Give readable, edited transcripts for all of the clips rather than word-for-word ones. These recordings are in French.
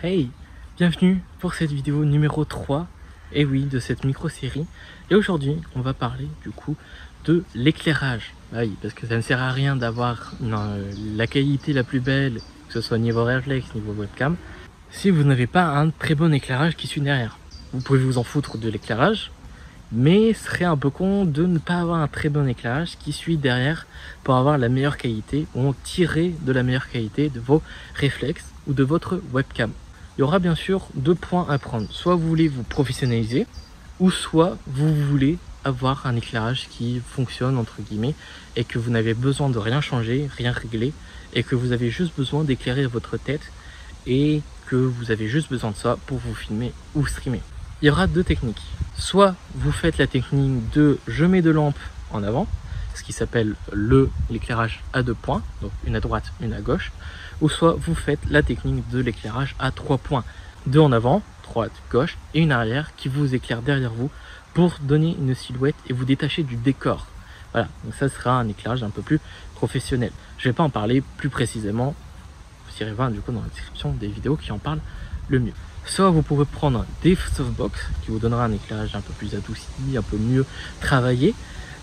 Hey, bienvenue pour cette vidéo numéro 3, et oui, de cette micro-série. Et aujourd'hui, on va parler du coup de l'éclairage. Ah oui, parce que ça ne sert à rien d'avoir la qualité la plus belle, que ce soit niveau réflexe, niveau webcam, si vous n'avez pas un très bon éclairage qui suit derrière. Vous pouvez vous en foutre de l'éclairage, mais ce serait un peu con de ne pas avoir un très bon éclairage qui suit derrière pour avoir la meilleure qualité ou en tirer de la meilleure qualité de vos réflexes ou de votre webcam. Il y aura bien sûr deux points à prendre. Soit vous voulez vous professionnaliser, ou soit vous voulez avoir un éclairage qui fonctionne entre guillemets et que vous n'avez besoin de rien changer, rien régler et que vous avez juste besoin d'éclairer votre tête et que vous avez juste besoin de ça pour vous filmer ou streamer. Il y aura deux techniques. Soit vous faites la technique de je mets deux lampes en avant, ce qui s'appelle l'éclairage à deux points, donc une à droite, une à gauche, ou soit vous faites la technique de l'éclairage à 3 points, deux en avant, droite, gauche, et une arrière qui vous éclaire derrière vous pour donner une silhouette et vous détacher du décor. Voilà, donc ça sera un éclairage un peu plus professionnel. Je ne vais pas en parler plus précisément, vous irez voir du coup dans la description des vidéos qui en parlent le mieux. Soit vous pouvez prendre des softbox qui vous donnera un éclairage un peu plus adouci, un peu mieux travaillé.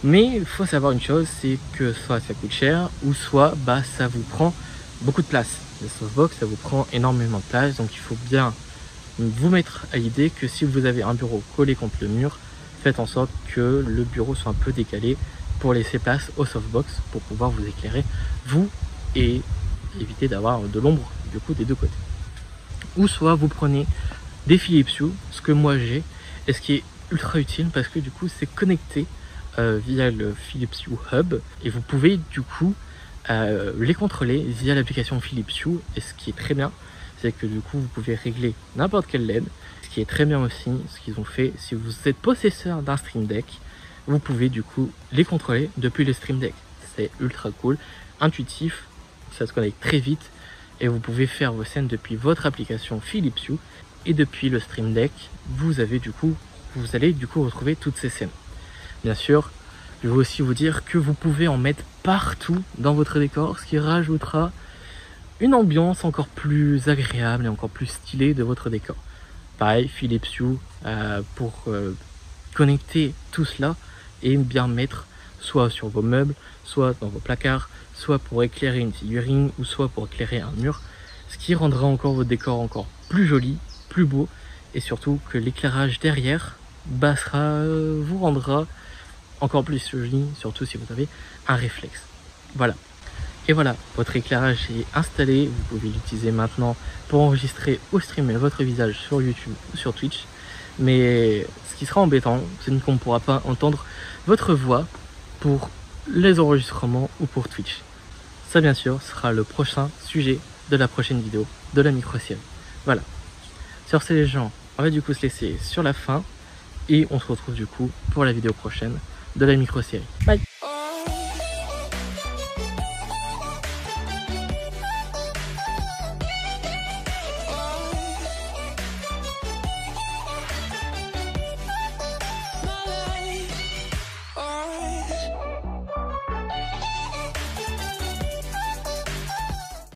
Mais il faut savoir une chose, c'est que soit ça coûte cher, ou soit ça vous prend beaucoup de place. Les softbox, ça vous prend énormément de place, donc il faut bien vous mettre à l'idée que si vous avez un bureau collé contre le mur, faites en sorte que le bureau soit un peu décalé pour laisser place aux softbox pour pouvoir vous éclairer, vous, et éviter d'avoir de l'ombre du coup des deux côtés. Ou soit vous prenez des Philips Hue, ce que moi j'ai, et ce qui est ultra utile parce que du coup c'est connecté via le Philips Hue Hub et vous pouvez du coup les contrôler via l'application Philips Hue. Et ce qui est très bien, c'est que du coup vous pouvez régler n'importe quelle LED. Ce qui est très bien aussi, ce qu'ils ont fait, si vous êtes possesseur d'un Stream Deck, vous pouvez du coup les contrôler depuis le Stream Deck. C'est ultra cool, intuitif, ça se connecte très vite et vous pouvez faire vos scènes depuis votre application Philips Hue et depuis le Stream Deck, vous allez du coup retrouver toutes ces scènes. Bien sûr, je vais aussi vous dire que vous pouvez en mettre partout dans votre décor, ce qui rajoutera une ambiance encore plus agréable et encore plus stylée de votre décor. Pareil, Philips Hue pour connecter tout cela et bien mettre soit sur vos meubles, soit dans vos placards, soit pour éclairer une figurine ou soit pour éclairer un mur, ce qui rendra encore votre décor encore plus joli, plus beau et surtout que l'éclairage derrière vous rendra encore plus joli, surtout si vous avez un réflexe. Voilà. Et voilà, votre éclairage est installé, vous pouvez l'utiliser maintenant pour enregistrer ou streamer votre visage sur YouTube ou sur Twitch. Mais ce qui sera embêtant, c'est qu'on ne pourra pas entendre votre voix pour les enregistrements ou pour Twitch. Ça bien sûr sera le prochain sujet de la prochaine vidéo de la micro-série. Voilà. Sur ces gens, on va du coup se laisser sur la fin et on se retrouve du coup pour la vidéo prochaine de la micro-série. Bye!